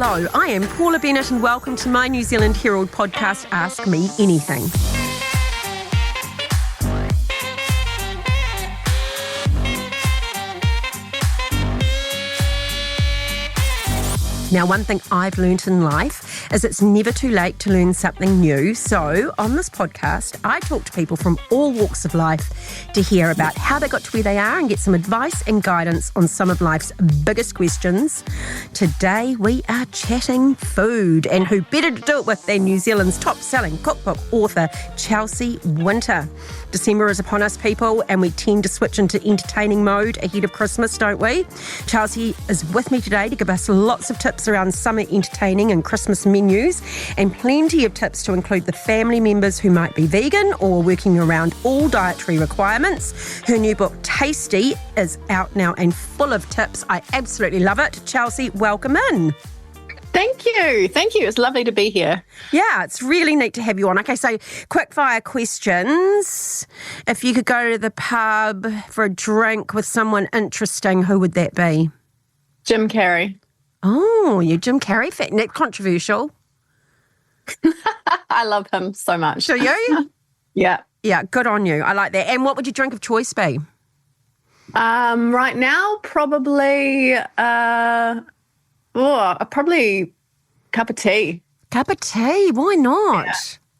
Hello, I am Paula Bennett and welcome to my New Zealand Herald podcast, Ask Me Anything. Now, one thing I've learnt in life is it's never too late to learn something new. So on this podcast, I talk to people from all walks of life to hear about how they got to where they are and get some advice and guidance on some of life's biggest questions. Today, we are chatting food, and who better to do it with than New Zealand's top-selling cookbook author, Chelsea Winter. December is upon us, people, and we tend to switch into entertaining mode ahead of Christmas, don't we? Chelsea is with me today to give us lots of tips around summer entertaining and Christmas menus, and plenty of tips to include the family members who might be vegan or working around all dietary requirements. Her new book, Tasty, is out now and full of tips. I absolutely love it. Chelsea, welcome in. Thank you. It's lovely to be here. Yeah, it's really neat to have you on. Okay, so quick fire questions. If you could go to the pub for a drink with someone interesting, who would that be? Jim Carrey. Oh, you're Jim Carrey fan. That's controversial. I love him so much. Do you? Yeah. Yeah, good on you. I like that. And what would your drink of choice be? Right now, probably probably cup of tea. Cup of tea. Why not? Yeah.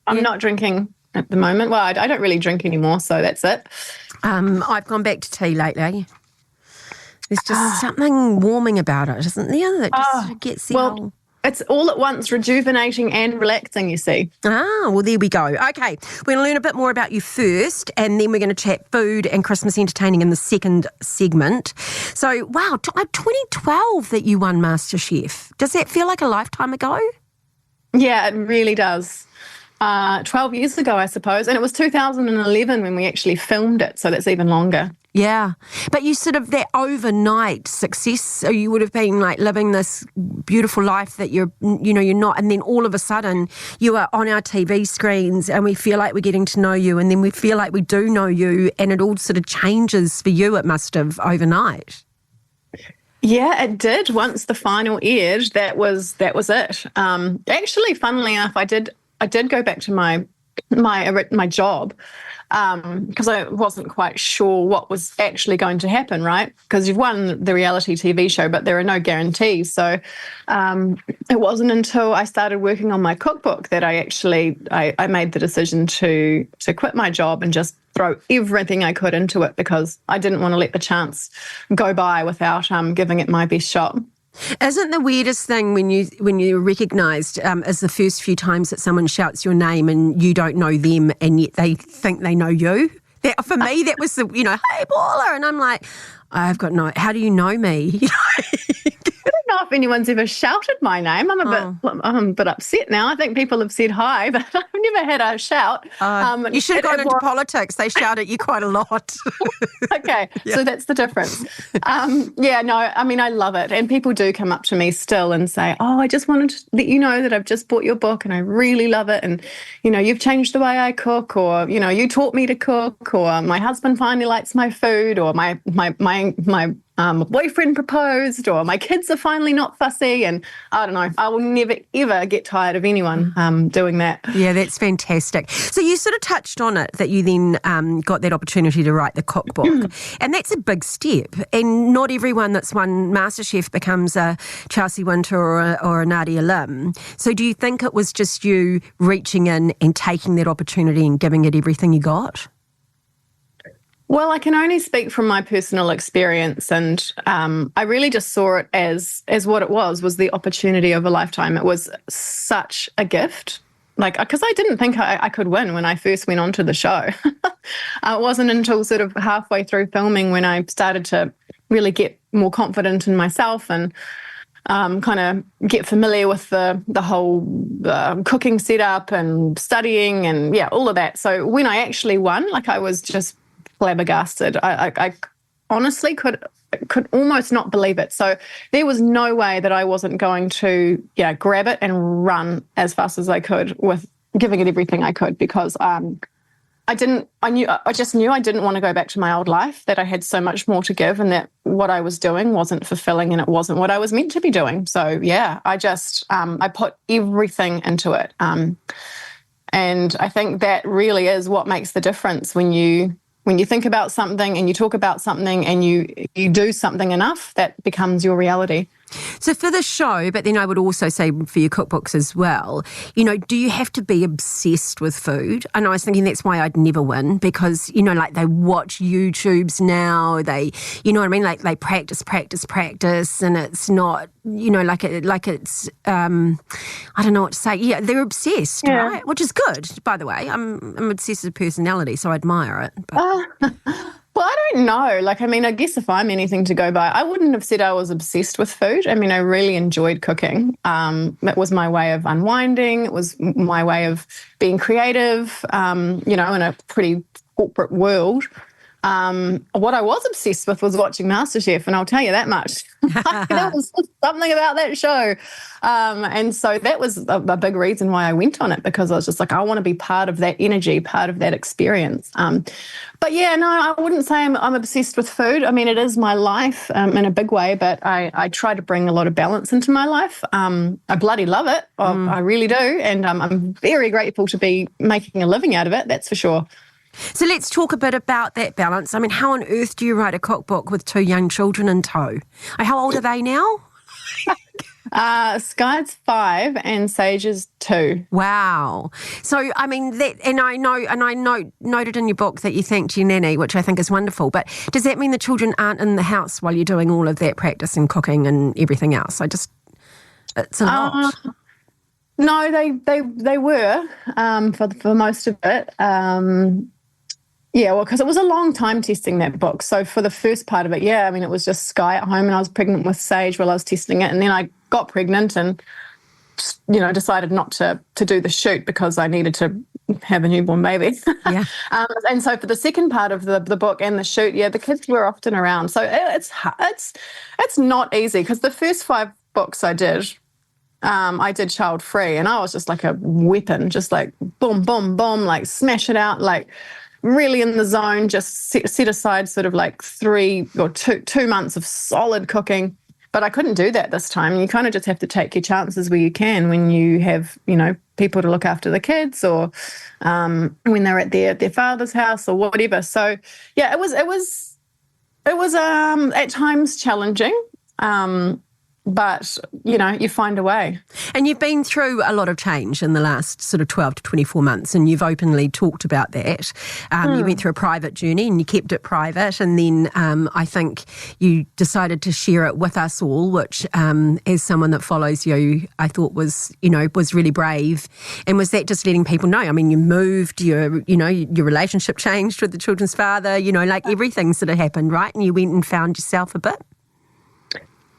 I'm not drinking at the moment. Well, I don't really drink anymore, so that's it. I've gone back to tea lately. There's just something warming about it, isn't there? That just sort of gets the whole... It's all at once rejuvenating and relaxing, you see. Well, there we go. Okay, we're going to learn a bit more about you first, and then we're going to chat food and Christmas entertaining in the second segment. So, wow, 2012 that you won Masterchef. Does that feel like a lifetime ago? Yeah, it really does. 12 years ago, I suppose. And it was 2011 when we actually filmed it, so that's even longer. Yeah. But you sort of, that overnight success, so you would have been like living this beautiful life that you're not, and then all of a sudden you are on our TV screens and we feel like we're getting to know you, and then we feel like we do know you, and it all sort of changes for you, it must have, overnight. Yeah, it did. Once the final aired, that was it. Actually, funnily enough, I did go back to my job because I wasn't quite sure what was actually going to happen, right? Because you've won the reality TV show, but there are no guarantees. So it wasn't until I started working on my cookbook that I made the decision to quit my job and just throw everything I could into it, because I didn't want to let the chance go by without giving it my best shot. Isn't the weirdest thing when you're recognised is the first few times that someone shouts your name and you don't know them and yet they think they know you? That, for me, that was the, hey, Paula. And I'm like, how do you know me? I don't know if anyone's ever shouted my name. I'm a bit upset now. I think people have said hi, but I've never had a shout. You should have gone into politics. They shout at you quite a lot. Okay, yeah. So that's the difference. I love it. And people do come up to me still and say, I just wanted to let you know that I've just bought your book and I really love it. And, you've changed the way I cook, or, you taught me to cook, or my husband finally likes my food, or my boyfriend proposed, or my kids are finally not fussy. And I don't know, I will never, ever get tired of anyone doing that. Yeah, that's fantastic. So you sort of touched on it, that you then got that opportunity to write the cookbook. And that's a big step. And not everyone that's won MasterChef becomes a Chelsea Winter or a Nadia Lim. So do you think it was just you reaching in and taking that opportunity and giving it everything you got? Well, I can only speak from my personal experience, and I really just saw it as what it was the opportunity of a lifetime. It was such a gift, because I didn't think I could win when I first went onto the show. It wasn't until sort of halfway through filming when I started to really get more confident in myself and kind of get familiar with the whole cooking setup and studying and, all of that. So when I actually won, I was just flabbergasted. I honestly could almost not believe it. So there was no way that I wasn't going to grab it and run as fast as I could with giving it everything I could, because I just knew I didn't want to go back to my old life, that I had so much more to give and that what I was doing wasn't fulfilling and it wasn't what I was meant to be doing. So yeah, I just, I put everything into it. And I think that really is what makes the difference when you think about something and you talk about something and you do something enough, that becomes your reality. So for the show, but then I would also say for your cookbooks as well, do you have to be obsessed with food? And I was thinking that's why I'd never win, because, like they watch YouTubes now, they, you know what I mean? Like they practice, and it's not, it's, I don't know what to say. Yeah, they're obsessed, right? Which is good, by the way. I'm an obsessive personality, so I admire it. But. Well, I don't know. I guess if I'm anything to go by, I wouldn't have said I was obsessed with food. I really enjoyed cooking. It was my way of unwinding. It was my way of being creative, in a pretty corporate world. What I was obsessed with was watching Masterchef, and I'll tell you that much. There was something about that show. And so that was a big reason why I went on it, because I was just like, I want to be part of that energy, part of that experience. But yeah, no, I wouldn't say I'm obsessed with food. It is my life in a big way, but I try to bring a lot of balance into my life. I bloody love it. I really do. And I'm very grateful to be making a living out of it, that's for sure. So let's talk a bit about that balance. How on earth do you write a cookbook with 2 young children in tow? How old are they now? Sky's 5 and Sage is 2. Wow. So, that, and I noted in your book that you thanked your nanny, which I think is wonderful. But does that mean the children aren't in the house while you're doing all of that practice and cooking and everything else? It's a lot. No, they were for most of it. Yeah, well, because it was a long time testing that book. So for the first part of it, it was just Sky at home, and I was pregnant with Sage while I was testing it. And then I got pregnant and, decided not to do the shoot because I needed to have a newborn baby. Yeah. And so for the second part of the book and the shoot, the kids were often around. So it's not easy, because the first 5 books I did child free, and I was just like a weapon, just like boom, boom, boom, like smash it out, like really in the zone, just set aside sort of like 3 or 2 months of solid cooking. But I couldn't do that this time. You kind of just have to take your chances where you can when you have, people to look after the kids, or when they're at their father's house or whatever. So yeah, it was at times challenging. But, you find a way. And you've been through a lot of change in the last sort of 12 to 24 months, and you've openly talked about that. You went through a private journey and you kept it private, and then I think you decided to share it with us all, which as someone that follows you, I thought was really brave. And was that just letting people know? You moved, your relationship changed with the children's father, everything sort of happened, right? And you went and found yourself a bit.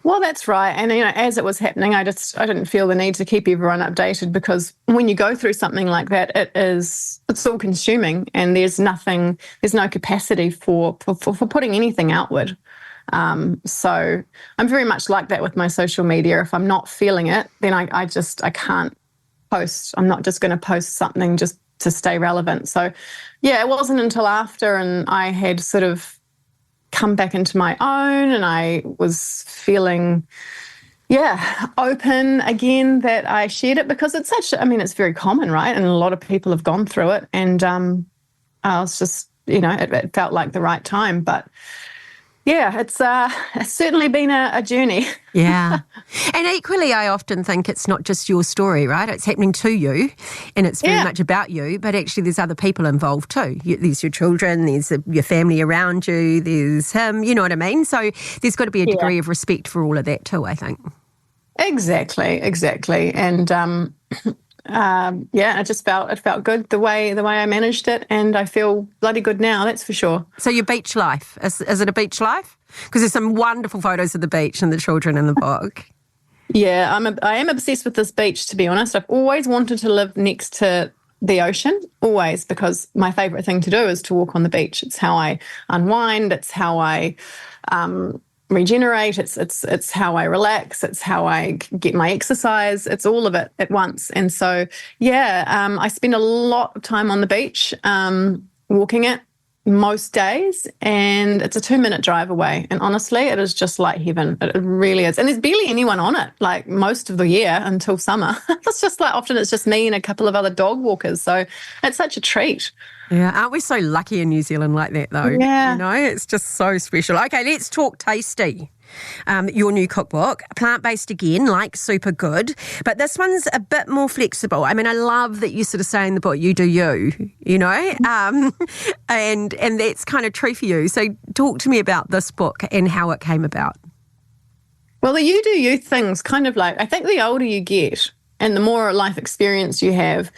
Well, that's right. And, as it was happening, I didn't feel the need to keep everyone updated, because when you go through something like that, it's all consuming, and there's no capacity for putting anything outward. So I'm very much like that with my social media. If I'm not feeling it, then I can't post. I'm not just going to post something just to stay relevant. So yeah, it wasn't until after, and I had sort of come back into my own, and I was feeling, open again, that I shared it, because it's it's very common, right? And a lot of people have gone through it, and I was just, it felt like the right time. But yeah, it's certainly been a journey. Yeah. And equally, I often think it's not just your story, right? It's happening to you, and it's very much about you, but actually there's other people involved too. There's your children, there's your family around you, there's him, you know what I mean? So there's got to be a degree of respect for all of that too, I think. Exactly. And it felt good the way I managed it, and I feel bloody good now, that's for sure. So your beach life, is it a beach life? Because there's some wonderful photos of the beach and the children in the book. Yeah, I am obsessed with this beach, to be honest. I've always wanted to live next to the ocean, always, because my favourite thing to do is to walk on the beach. It's how I unwind, it's how I regenerate, it's how I relax, it's how I get my exercise, it's all of it at once. And so I spend a lot of time on the beach, walking it most days, and it's a 2-minute drive away. And honestly, it is just like heaven. It really is. And there's barely anyone on it, like most of the year until summer. It's just like often it's just me and a couple of other dog walkers. So it's such a treat. Yeah, aren't we so lucky in New Zealand like that though? Yeah. You know, it's just so special. Okay, let's talk Tasty. Your new cookbook, plant-based again, like super good, but this one's a bit more flexible. I mean, I love that you sort of say in the book, you do you know, and that's kind of true for you. So talk to me about this book and how it came about. Well, the you do you thing's kind of like, I think the older you get and the more life experience you have,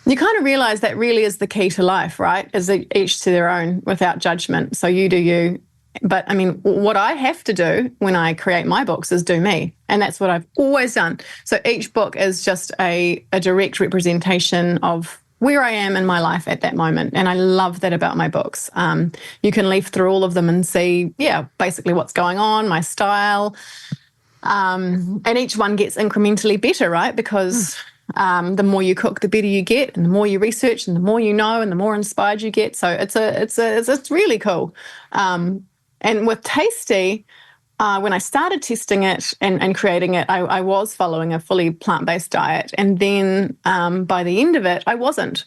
you kind of realize that really is the key to life, right? Is each to their own without judgment. So you do you. But I mean, what I have to do when I create my books is do me. And that's what I've always done. So each book is just a direct representation of where I am in my life at that moment. And I love that about my books. You can leaf through all of them and see, basically what's going on, my style. And each one gets incrementally better, right? Because the more you cook, the better you get, and the more you research, and the more you know, and the more inspired you get. So it's really cool. And with Tasty, when I started testing it and creating it, I was following a fully plant-based diet. And then by the end of it, I wasn't.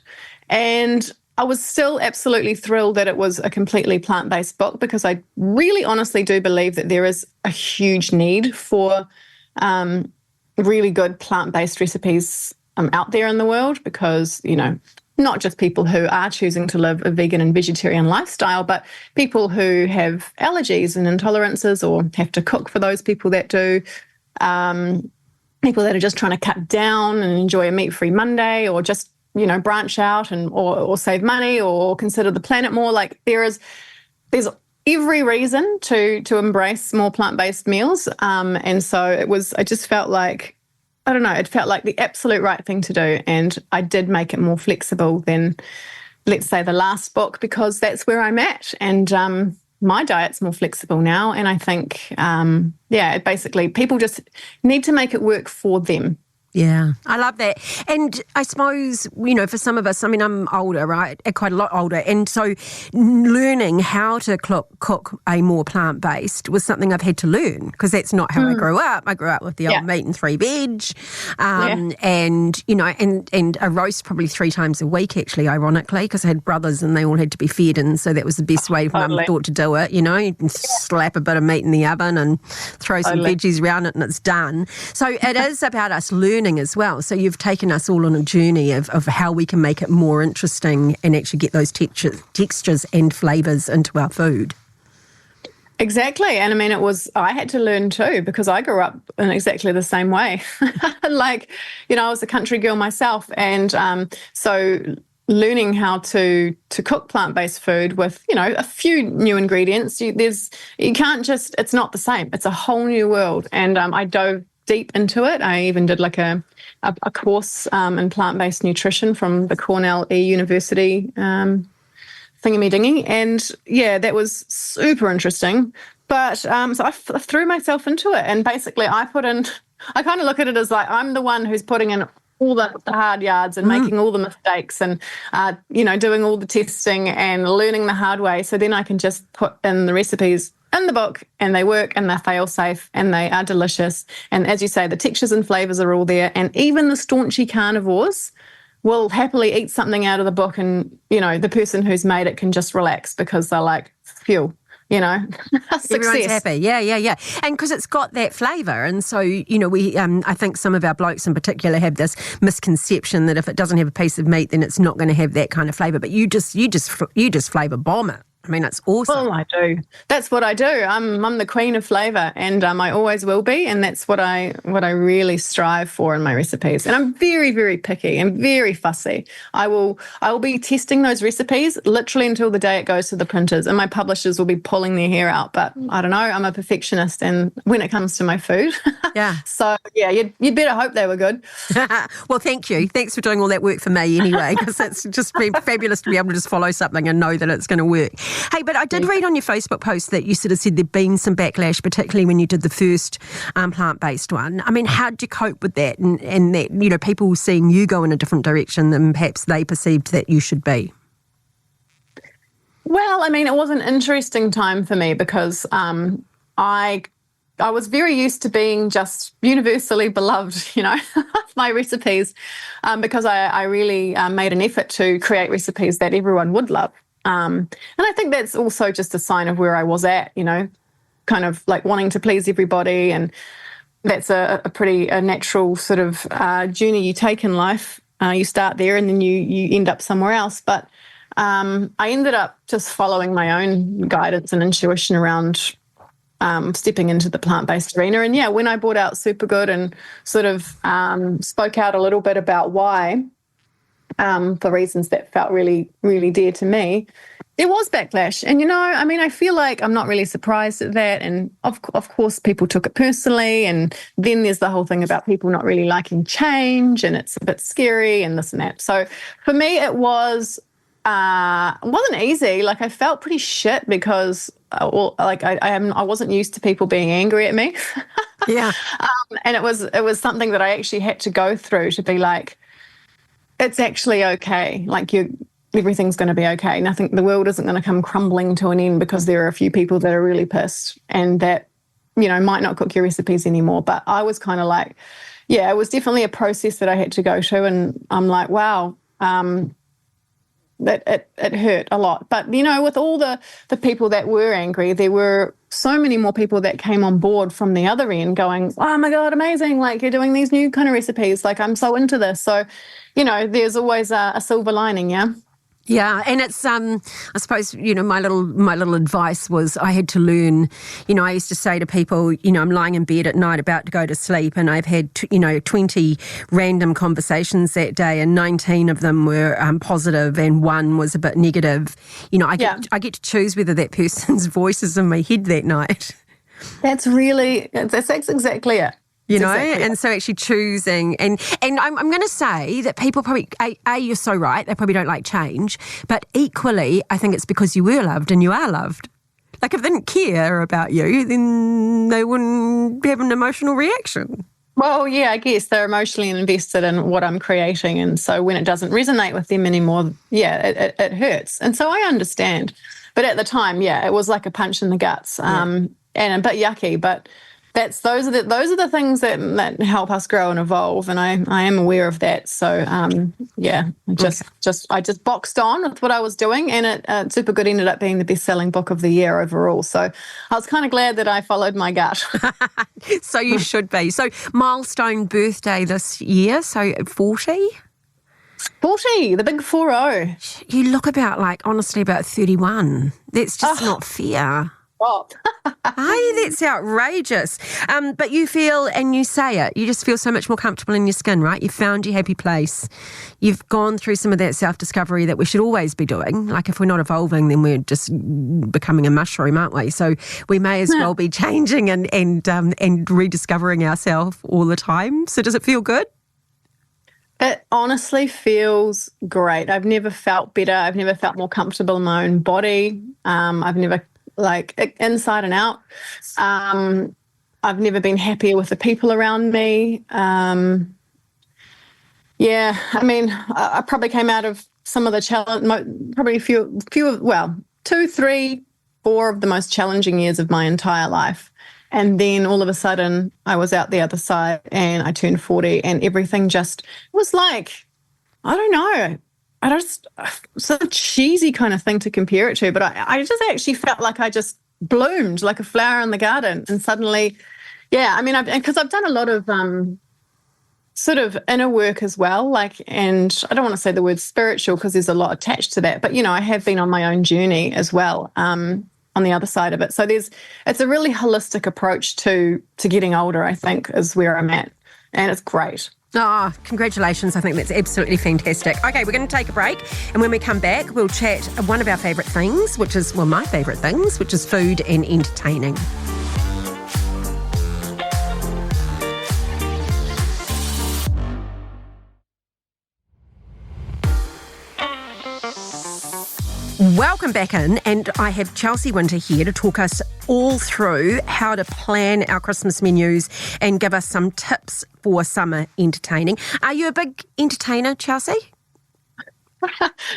And I was still absolutely thrilled that it was a completely plant-based book, because I really honestly do believe that there is a huge need for really good plant-based recipes out there in the world, because, you know, not just people who are choosing to live a vegan and vegetarian lifestyle, but people who have allergies and intolerances or have to cook for those people that do, people that are just trying to cut down and enjoy a meat-free Monday, or just, you know, branch out and or save money or consider the planet more. Like there's every reason to embrace more plant-based meals. And so I just felt like, I don't know, it felt like the absolute right thing to do. And I did make it more flexible than, let's say, the last book, because that's where I'm at. And my diet's more flexible now. And I think, basically people just need to make it work for them. Yeah, I love that. And I suppose, you know, for some of us, I mean, I'm older, right? Quite a lot older. And so learning how to cook a more plant-based was something I've had to learn, because that's not how I grew up. I grew up with the old meat and 3 veg. And, you know, and a roast probably 3 times a week, actually, ironically, because I had brothers and they all had to be fed. And so that was the best way Mum thought to do it. You know, you can slap a bit of meat in the oven and throw some veggies around it and it's done. So it is about us learning as well. So you've taken us all on a journey of how we can make it more interesting and actually get those textures and flavours into our food. Exactly. And I mean, I had to learn too, because I grew up in exactly the same way. Like, you know, I was a country girl myself. And so learning how to cook plant-based food with, you know, a few new ingredients, you can't just, it's not the same. It's a whole new world. And I dove deep into it. I even did like a course in plant-based nutrition from the Cornell University thingy-dingy. And yeah, that was super interesting. But so I threw myself into it. And basically I kind of look at it as like I'm the one who's putting in all the hard yards and making all the mistakes and, you know, doing all the testing and learning the hard way. So then I can just put in the recipes in the book, and they work, and they're fail-safe, and they are delicious. And as you say, the textures and flavours are all there. And even the staunchy carnivores will happily eat something out of the book, and, you know, the person who's made it can just relax, because they're like, phew, you know, everyone's happy. Yeah. And because it's got that flavour. And so, you know, we, I think some of our blokes in particular have this misconception that if it doesn't have a piece of meat, then it's not going to have that kind of flavour. But you just flavour bomb it. I mean, it's awesome. Well, I do. That's what I do. I'm the queen of flavour, and I always will be. And that's what I really strive for in my recipes. And I'm very, very picky and very fussy. I will be testing those recipes literally until the day it goes to the printers, and my publishers will be pulling their hair out. But I don't know. I'm a perfectionist, and when it comes to my food, So yeah, you'd better hope they were good. Well, thank you. Thanks for doing all that work for me anyway, because it's just been fabulous to be able to just follow something and know that it's going to work. Hey, but I did read on your Facebook post that you sort of said there'd been some backlash, particularly when you did the first plant-based one. I mean, how did you cope with that, and that, you know, people seeing you go in a different direction than perhaps they perceived that you should be? Well, I mean, it was an interesting time for me because I was very used to being just universally beloved, my recipes, because I really made an effort to create recipes that everyone would love. And I think that's also just a sign of where I was at, kind of like wanting to please everybody. And that's a pretty natural sort of journey you take in life. You start there and then you end up somewhere else. But I ended up just following my own guidance and intuition around stepping into the plant-based arena. And yeah, when I brought out Supergood and sort of spoke out a little bit about why, for reasons that felt really, really dear to me, there was backlash. And, I feel like I'm not really surprised at that. And of course, people took it personally. And then there's the whole thing about people not really liking change and it's a bit scary and this and that. So for me, it wasn't easy. Like I felt pretty shit because I wasn't used to people being angry at me. Yeah. And it was something that I actually had to go through to be like, it's actually okay. Like everything's going to be okay. The world isn't going to come crumbling to an end because there are a few people that are really pissed and that, might not cook your recipes anymore. But I was kind of like, yeah, it was definitely a process that I had to go to. And I'm like, wow, it hurt a lot. But, with all the people that were angry, there were so many more people that came on board from the other end going, oh my God, amazing. Like you're doing these new kind of recipes. Like I'm so into this. So, there's always a silver lining. Yeah. Yeah, and it's I suppose my little advice was I had to learn. I used to say to people, I'm lying in bed at night about to go to sleep, and I've had 20 random conversations that day, and 19 of them were positive, and one was a bit negative. I get to choose whether that person's voice is in my head that night. That's exactly it. And so actually choosing, and I'm going to say that people probably, you're so right, they probably don't like change, but equally, I think it's because you were loved and you are loved. Like if they didn't care about you, then they wouldn't have an emotional reaction. Well, yeah, I guess they're emotionally invested in what I'm creating, and so when it doesn't resonate with them anymore, yeah, it hurts. And so I understand. But at the time, yeah, it was like a punch in the guts, and a bit yucky, but those are the things that help us grow and evolve, and I am aware of that. So I just boxed on with what I was doing, and it Supergood ended up being the best-selling book of the year overall. So I was kind of glad that I followed my gut. So you should be. So milestone birthday this year. So 40. 40, the big 40. You look about honestly about 31. That's just not fair. Hey, that's outrageous. But you feel, and you say it, you just feel so much more comfortable in your skin, right? You've found your happy place. You've gone through some of that self-discovery that we should always be doing. Like if we're not evolving, then we're just becoming a mushroom, aren't we? So we may as well be changing and rediscovering ourselves all the time. So does it feel good? It honestly feels great. I've never felt better. I've never felt more comfortable in my own body. I've never inside and out. I've never been happier with the people around me. I probably came out of some of the challenge, probably two, three, 4 of the most challenging years of my entire life. And then all of a sudden I was out the other side and I turned 40 and everything just was like, I don't know. Some cheesy kind of thing to compare it to, but I just actually felt like I just bloomed like a flower in the garden. And suddenly, because I've done a lot of sort of inner work as well, and I don't want to say the word spiritual because there's a lot attached to that, but, I have been on my own journey as well on the other side of it. So it's a really holistic approach to getting older, I think, is where I'm at. And it's great. Oh, congratulations. I think that's absolutely fantastic. Okay, we're going to take a break. And when we come back, we'll chat one of our favourite things, my favourite things, which is food and entertaining. Welcome back in, and I have Chelsea Winter here to talk us all through how to plan our Christmas menus and give us some tips for summer entertaining. Are you a big entertainer, Chelsea?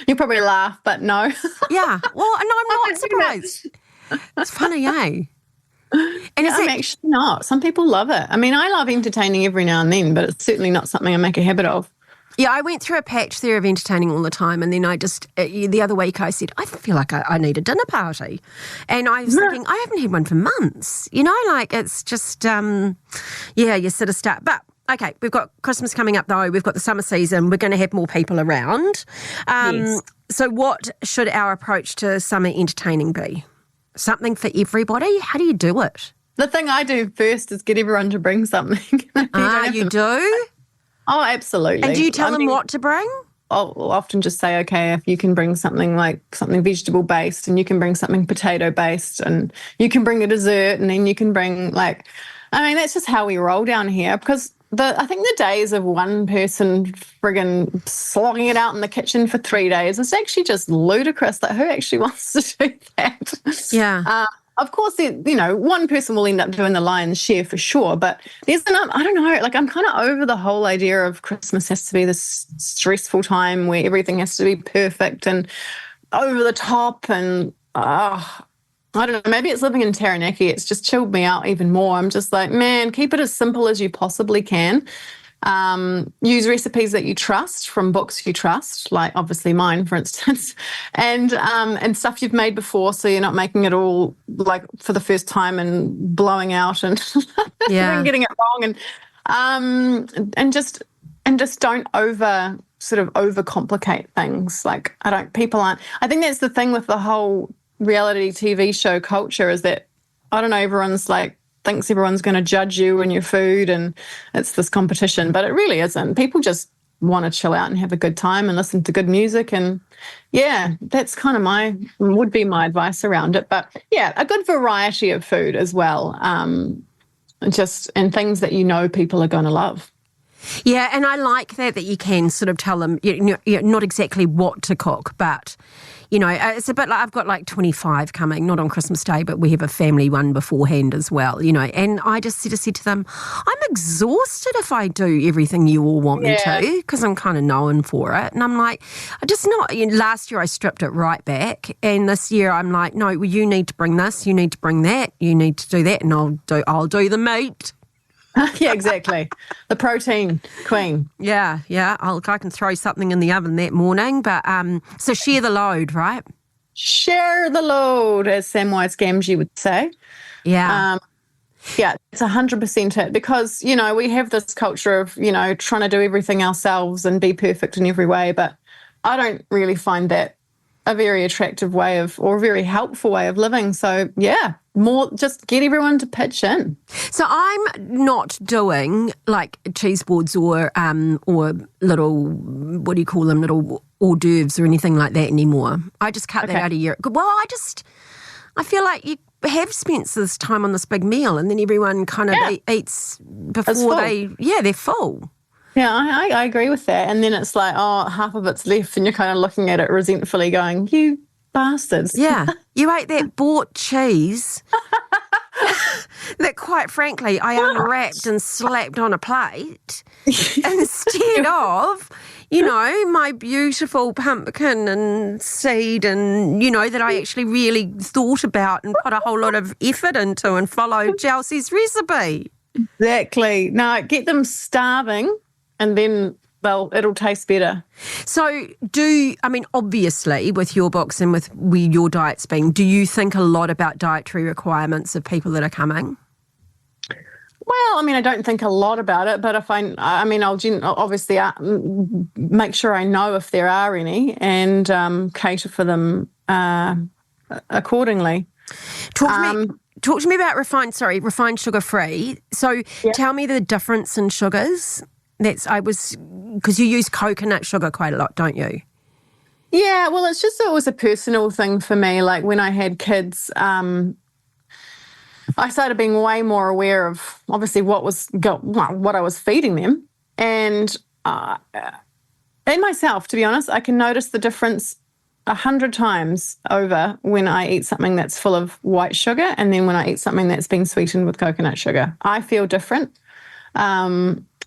You'll probably laugh, but no. Yeah. Well, no, I'm not surprised. It's funny, eh? And I'm actually not. Some people love it. I mean, I love entertaining every now and then, but it's certainly not something I make a habit of. Yeah, I went through a patch there of entertaining all the time, and then I just, the other week I said, I feel like I need a dinner party. And I was thinking, I haven't had one for months. You know, like it's just, you sort of start. But, okay, we've got Christmas coming up though. We've got the summer season. We're going to have more people around. Yes. So what should our approach to summer entertaining be? Something for everybody? How do you do it? The thing I do first is get everyone to bring something. You do? Oh, absolutely. And do you tell them what to bring? I'll often just say, okay, if you can bring something vegetable-based, and you can bring something potato-based, and you can bring a dessert, and then you can bring that's just how we roll down here, because I think the days of one person friggin' slogging it out in the kitchen for 3 days is actually just ludicrous. Like, who actually wants to do that? Yeah. Of course, one person will end up doing the lion's share for sure, but there's enough, I don't know, like I'm kind of over the whole idea of Christmas has to be this stressful time where everything has to be perfect and over the top, and I don't know, maybe it's living in Taranaki. It's just chilled me out even more. I'm just like, man, keep it as simple as you possibly can. Use recipes that you trust from books you trust, like obviously mine, for instance, and stuff you've made before, so you're not making it all like for the first time and blowing out and and getting it wrong, and just don't overcomplicate things. Like I think that's the thing with the whole reality TV show culture, is that I don't know, everyone's like thinks everyone's going to judge you and your food, and it's this competition, but it really isn't. People just want to chill out and have a good time and listen to good music, and that's kind of would be my advice around it. But a good variety of food as well, and things that people are going to love. Yeah, and I like that you can sort of tell them, not exactly what to cook, but it's a bit like I've got like 25 coming, not on Christmas Day, but we have a family one beforehand as well, and I just sort of said to them, I'm exhausted if I do everything you all want me to, because I'm kind of known for it. And I'm like, last year I stripped it right back, and this year I'm like, no, well, you need to bring this, you need to bring that, you need to do that, and I'll do the meat. Yeah, exactly. The protein queen. Yeah. I can throw something in the oven that morning, but so share the load, right? Share the load, as Samwise Gamgee would say. Yeah. It's 100% it, because, we have this culture of, trying to do everything ourselves and be perfect in every way, but I don't really find that a very attractive way or a very helpful way of living. So, more just get everyone to pitch in. So I'm not doing like cheese boards or little, what do you call them, little hors d'oeuvres or anything like that anymore. I just cut that out a year. Well, I feel like you have spent this time on this big meal, and then everyone kind of eats before they're full. Yeah, I agree with that. And then it's like, half of it's left, and you're kind of looking at it resentfully going, you bastards. Yeah, you ate that bought cheese that, quite frankly, I unwrapped and slapped on a plate instead of, my beautiful pumpkin and seed and, that I actually really thought about and put a whole lot of effort into and followed Chelsea's recipe. Exactly. No, get them starving, and then it'll taste better. So obviously with your books and with your diets being, do you think a lot about dietary requirements of people that are coming? Well, I don't think a lot about it, but if I'll obviously make sure I know if there are any, and cater for them accordingly. Talk to me about refined sugar-free. So tell me the difference in sugars. Because you use coconut sugar quite a lot, don't you? Yeah, well, it's just always a personal thing for me. Like when I had kids, I started being way more aware of obviously what I was feeding them, and myself, to be honest, I can notice the difference 100 times over when I eat something that's full of white sugar, and then when I eat something that's been sweetened with coconut sugar. I feel different.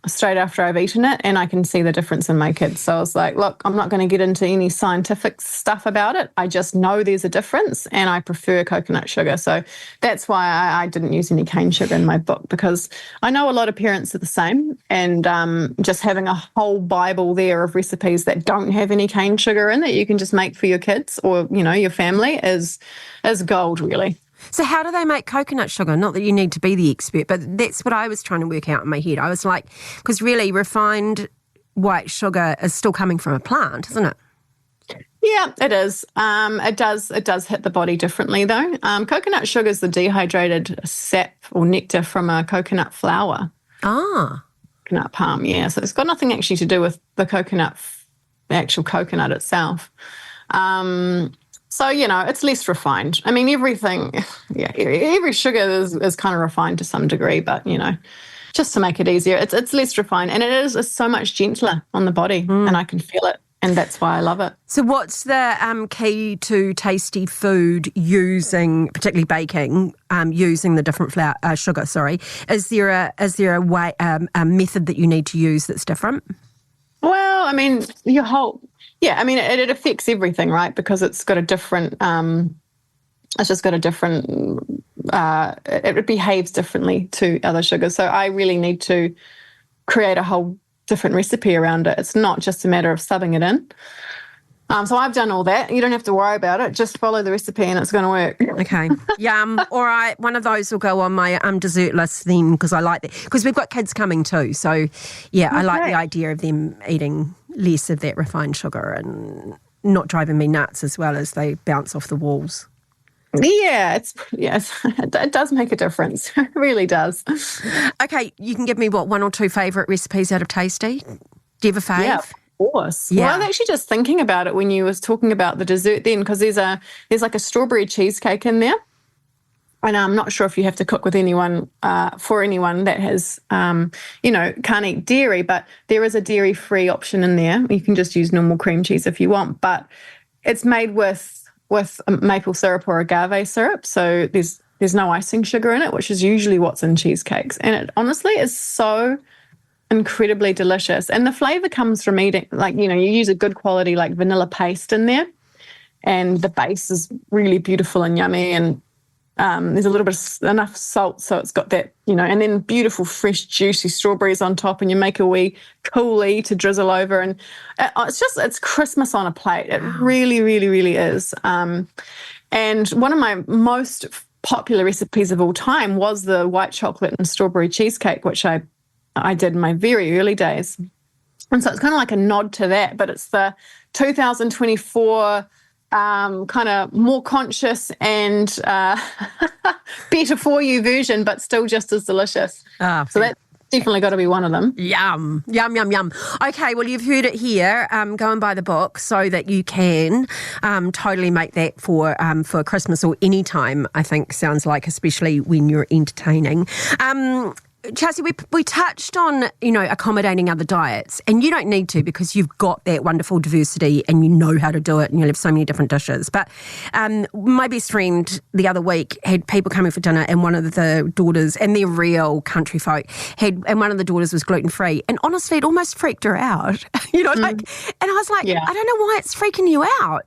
straight after I've eaten it, and I can see the difference in my kids. So I was like, look, I'm not going to get into any scientific stuff about it. I just know there's a difference, and I prefer coconut sugar. So that's why I didn't use any cane sugar in my book, because I know a lot of parents are the same, and just having a whole Bible there of recipes that don't have any cane sugar in that you can just make for your kids or, your family is gold, really. So how do they make coconut sugar? Not that you need to be the expert, but that's what I was trying to work out in my head. I was like, because really refined white sugar is still coming from a plant, isn't it? Yeah, it is. It does hit the body differently though. Coconut sugar is the dehydrated sap or nectar from a coconut flower. Ah. Coconut palm, yeah. So it's got nothing actually to do with the the actual coconut itself. So, it's less refined. I mean, every sugar is kind of refined to some degree, but, just to make it easier, it's less refined, and it's so much gentler on the body, and I can feel it, and that's why I love it. So what's the key to tasty food using, particularly baking, using the different sugar, sorry? Is there a way, a method that you need to use that's different? Well, I mean, it affects everything, right? Because it's got a different, it behaves differently to other sugars. So I really need to create a whole different recipe around it. It's not just a matter of subbing it in. So I've done all that. You don't have to worry about it. Just follow the recipe and it's going to work. Okay. Yum. All right. One of those will go on my dessert list then, because I like that. Because we've got kids coming too. So, yeah, okay. I like the idea of them eating less of that refined sugar and not driving me nuts as well as they bounce off the walls. Yeah, it does make a difference. It really does. Okay. You can give me, one or two favourite recipes out of Tasty? Do you have a fave? Yeah. Course. Yeah. Well, I was actually just thinking about it when you was talking about the dessert then, because there's like a strawberry cheesecake in there, and I'm not sure if you have to cook with anyone for anyone that has can't eat dairy, but there is a dairy-free option in there. You can just use normal cream cheese if you want, but it's made with maple syrup or agave syrup, so there's no icing sugar in it, which is usually what's in cheesecakes, and it honestly is so incredibly delicious. And the flavour comes from eating, you use a good quality like vanilla paste in there, and the base is really beautiful and yummy, and there's a little bit enough salt, so it's got that, and then beautiful fresh juicy strawberries on top, and you make a wee coulis to drizzle over, and it's Christmas on a plate. It really, really, really is. And one of my most popular recipes of all time was the white chocolate and strawberry cheesecake, which I did in my very early days. And so it's kind of like a nod to that, but it's the 2024 kind of more conscious and better for you version, but still just as delicious. So that's definitely got to be one of them. Yum, yum, yum, yum. Okay, well, you've heard it here. Go and buy the book so that you can totally make that for Christmas or any time, I think sounds like, especially when you're entertaining. Chelsea, we touched on, accommodating other diets, and you don't need to because you've got that wonderful diversity and you know how to do it and you'll have so many different dishes. But my best friend the other week had people coming for dinner, and one of the daughters, and they're real country folk, and one of the daughters was gluten-free, and honestly it almost freaked her out, and I was like, I don't know why it's freaking you out,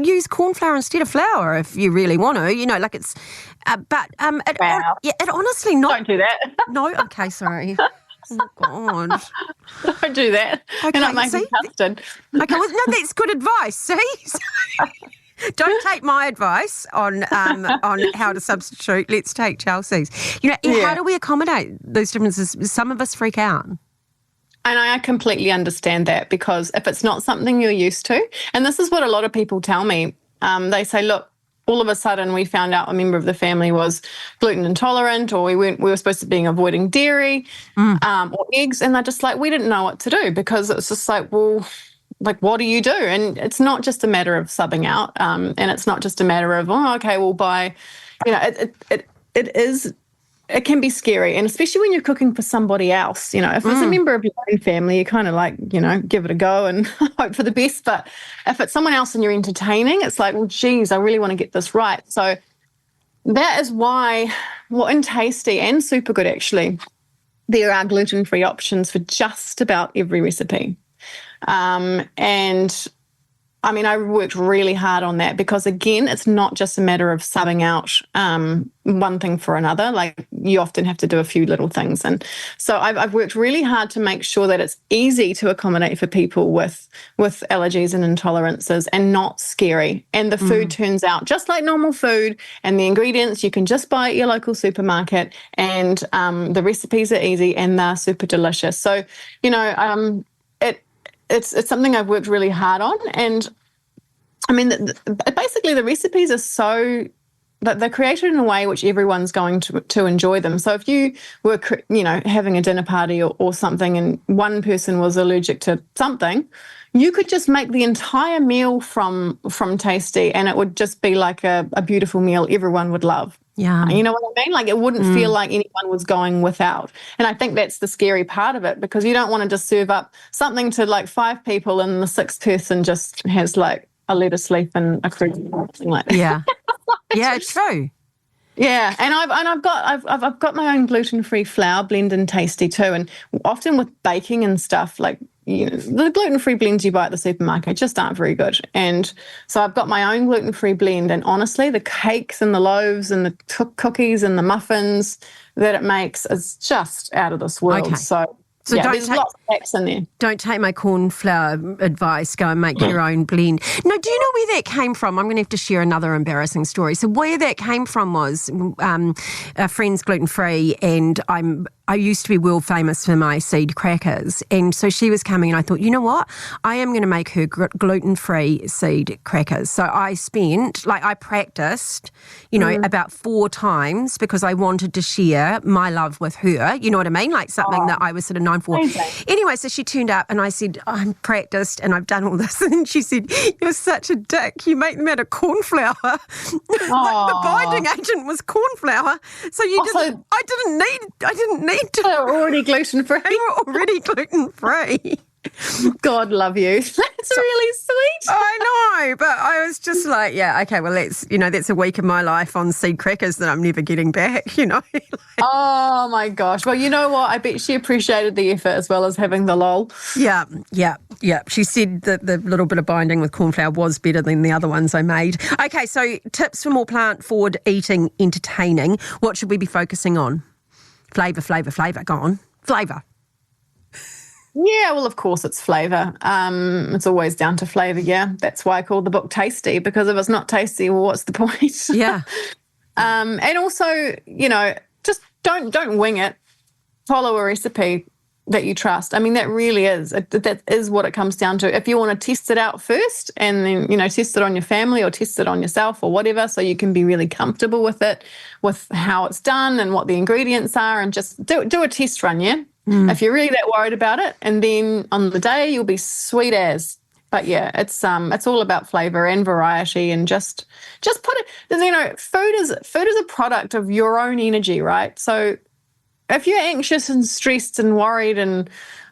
use corn flour instead of flour if you really want to, it's... it honestly not... Don't do that. No? Okay, sorry. Oh, God. Don't do that. Okay, You're not making custard. Okay, well, no, that's good advice, see? Don't take my advice on how to substitute. Let's take Chelsea's. How do we accommodate those differences? Some of us freak out. And I completely understand that, because if it's not something you're used to, and this is what a lot of people tell me, they say, look, all of a sudden we found out a member of the family was gluten intolerant, or we were supposed to be avoiding dairy or eggs, and they're just like, we didn't know what to do, because it's just like, well, what do you do? And it's not just a matter of subbing out, and it's not just a matter of, we'll buy, it can be scary, and especially when you're cooking for somebody else. If it's a member of your own family, you kind of give it a go and hope for the best. But if it's someone else and you're entertaining, it's like, well, geez, I really want to get this right. So that is why, in Tasty and Supergood actually, there are gluten-free options for just about every recipe. And I mean, I worked really hard on that because, again, it's not just a matter of subbing out one thing for another. Like, you often have to do a few little things. And so I've worked really hard to make sure that it's easy to accommodate for people with allergies and intolerances and not scary. And the food turns out just like normal food, and the ingredients you can just buy at your local supermarket, and the recipes are easy and they're super delicious. So, you know, it's something I've worked really hard on. And I mean, basically the recipes are so that they're created in a way which everyone's going to enjoy them. So if you were, you know, having a dinner party or something, and one person was allergic to something, you could just make the entire meal from Tasty, and it would just be like a beautiful meal everyone would love. Yeah. You know what I mean? Like, it wouldn't feel like anyone was going without. And I think that's the scary part of it, because you don't want to just serve up something to like 5 people and the 6th person just has like a lettuce leaf and a fruit or something like that. Yeah. Yeah, true. Yeah, and I've got my own gluten-free flour blend in Tasty too. And often with baking and stuff, like, you know, the gluten-free blends you buy at the supermarket just aren't very good. And so I've got my own gluten-free blend, and honestly, the cakes and the loaves and the cookies and the muffins that it makes is just out of this world. Okay. So yeah, there's lots of hacks in there. Don't take my corn flour advice. Go and make your own blend. No, do you know where that came from? I'm going to have to share another embarrassing story. So where that came from was a friend's gluten-free, and I used to be world famous for my seed crackers. And so she was coming, and I thought, you know what? I am going to make her gluten-free seed crackers. So I practiced, you know, about 4 times, because I wanted to share my love with her. You know what I mean? Like something that I was sort of known for. Amazing. Anyway, so she turned up, and I said, I'm practiced and I've done all this. And she said, you're such a dick. You make them out of corn flour. Like the binding agent was corn flour. So I didn't need to. They were already gluten-free. They were already gluten-free. God love you. That's really sweet. I know, but I was just like, yeah, okay, well, that's a week of my life on seed crackers that I'm never getting back, you know. Oh my gosh. Well, you know what? I bet she appreciated the effort as well as having the lol. Yeah. She said that the little bit of binding with corn flour was better than the other ones I made. Okay, so tips for more plant-forward eating, entertaining. What should we be focusing on? Flavour. Go on. Flavour. Yeah, well, of course it's flavour. It's always down to flavour, yeah. That's why I call the book Tasty, because if it's not tasty, well, what's the point? Yeah. And also, you know, just don't wing it. Follow a recipe that you trust. I mean, that really is. That is what it comes down to. If you want to test it out first, and then, you know, test it on your family or test it on yourself or whatever, so you can be really comfortable with it, with how it's done and what the ingredients are, and just do a test run, yeah? If you're really that worried about it, and then on the day you'll be sweet as. But yeah, it's all about flavour and variety, and just put it. You know, food is a product of your own energy, right? So if you're anxious and stressed and worried and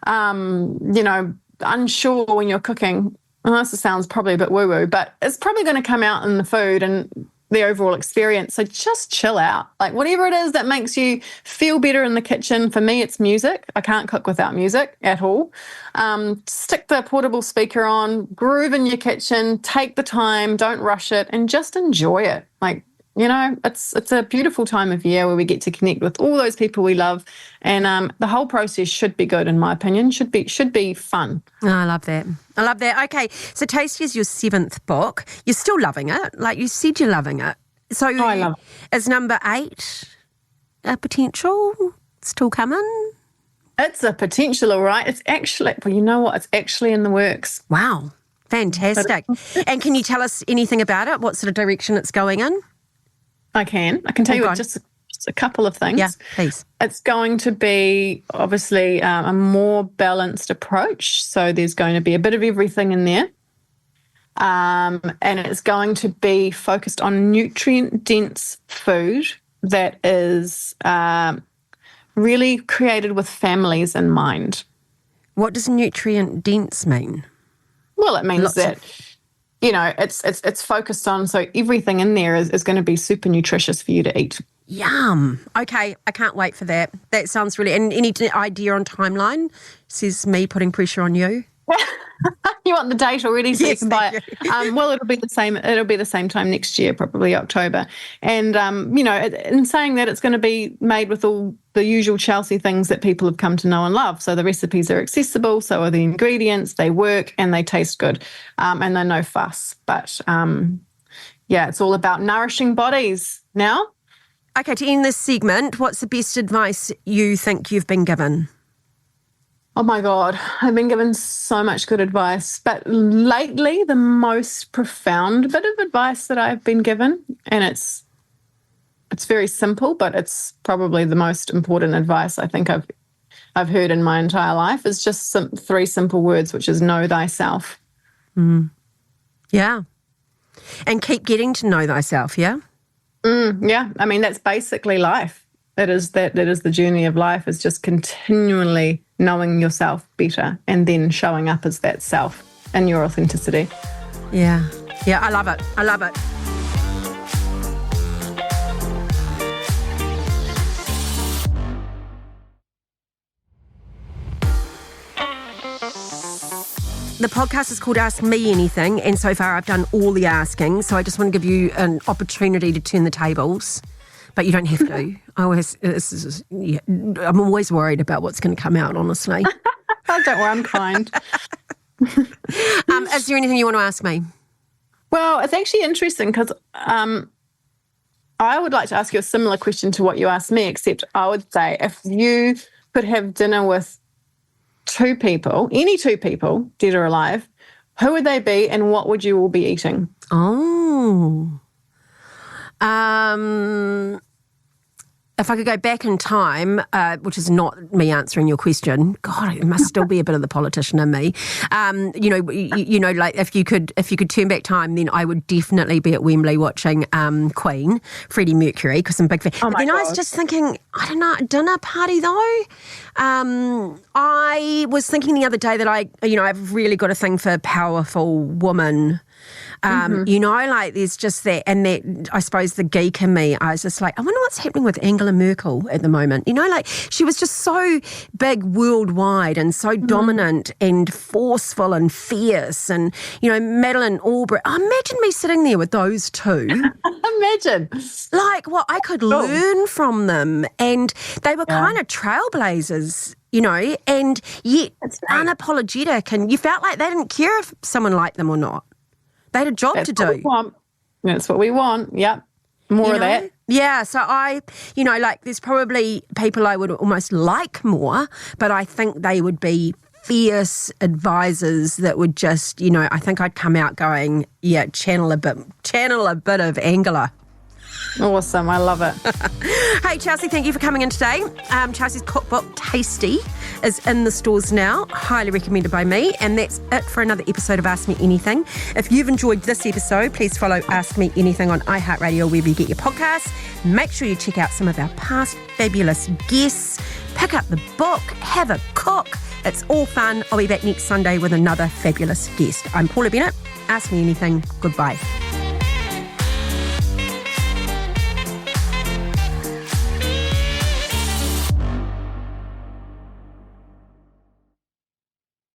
you know, unsure when you're cooking, well, this sounds probably a bit woo-woo, but it's probably going to come out in the food and the overall experience. So just chill out. Like, whatever it is that makes you feel better in the kitchen. For me, it's music. I can't cook without music at all. Stick the portable speaker on, groove in your kitchen, take the time, don't rush it, and just enjoy it. Like, you know, it's a beautiful time of year where we get to connect with all those people we love, and the whole process should be good, in my opinion. Should be fun. Oh, I love that. Okay, so Tasty is your 7th book. You're still loving it. Like you said, you're loving it. So I love it. Is number 8 a potential still coming? It's a potential, all right. It's actually, well, you know what? It's actually in the works. Wow, fantastic. And can you tell us anything about it? What sort of direction it's going in? I can tell you just a couple of things. Yeah, please. It's going to be obviously a more balanced approach. So there's going to be a bit of everything in there. And it's going to be focused on nutrient-dense food that is really created with families in mind. What does nutrient-dense mean? Well, it means you know, it's focused on, so everything in there is going to be super nutritious for you to eat. Yum. Okay, I can't wait for that. That sounds really... And any idea on timeline? Says me putting pressure on you. You want the date already so Yes, you can buy it. Well, it'll be the same. It'll be the same time next year, probably October. And in saying that, it's going to be made with all the usual Chelsea things that people have come to know and love. So the recipes are accessible, so are the ingredients. They work and they taste good, and they're no fuss. But it's all about nourishing bodies now. Okay, to end this segment, what's the best advice you think you've been given? Oh my God, I've been given so much good advice, but lately the most profound bit of advice that I've been given, and it's very simple, but it's probably the most important advice I think I've heard in my entire life, is just 3 simple words, which is know thyself. Yeah. And keep getting to know thyself, yeah? Yeah, I mean, that's basically life. That is the journey of life, is just continually knowing yourself better and then showing up as that self in your authenticity. Yeah, I love it. I love it. The podcast is called Ask Me Anything, and so far I've done all the asking, so I just want to give you an opportunity to turn the tables. But you don't have to. I'm always worried about what's going to come out, honestly. Oh, don't worry, I'm kind. Is there anything you want to ask me? Well, it's actually interesting because I would like to ask you a similar question to what you asked me, except I would say if you could have dinner with 2 people, any 2 people, dead or alive, who would they be and what would you all be eating? Oh. If I could go back in time, which is not me answering your question, God, it must still be a bit of the politician in me. Like if you could turn back time, then I would definitely be at Wembley watching Queen, Freddie Mercury, because I'm a big fan. Oh but then God. I was just thinking, I don't know, a dinner party though. I was thinking the other day that I've really got a thing for powerful women. Like there's just that, and that, I suppose the geek in me, I was just like, I wonder what's happening with Angela Merkel at the moment. Like she was just so big worldwide and so dominant and forceful and fierce, and, Madeleine Albright. Imagine me sitting there with those 2. Imagine. Like what I could learn from them, and they were kind of trailblazers. And yet unapologetic, and you felt like they didn't care if someone liked them or not. They had a job to do. That's what we want. Yep. More of that. Yeah. So there's probably people I would almost like more, but I think they would be fierce advisors that would just, I think I'd come out going, channel a bit of Angela. Awesome. I love it. Hey, Chelsea, thank you for coming in today. Chelsea's cookbook, Tasty, is in the stores now. Highly recommended by me. And that's it for another episode of Ask Me Anything. If you've enjoyed this episode, please follow Ask Me Anything on iHeartRadio, wherever you get your podcasts. Make sure you check out some of our past fabulous guests. Pick up the book. Have a cook. It's all fun. I'll be back next Sunday with another fabulous guest. I'm Paula Bennett. Ask Me Anything. Goodbye.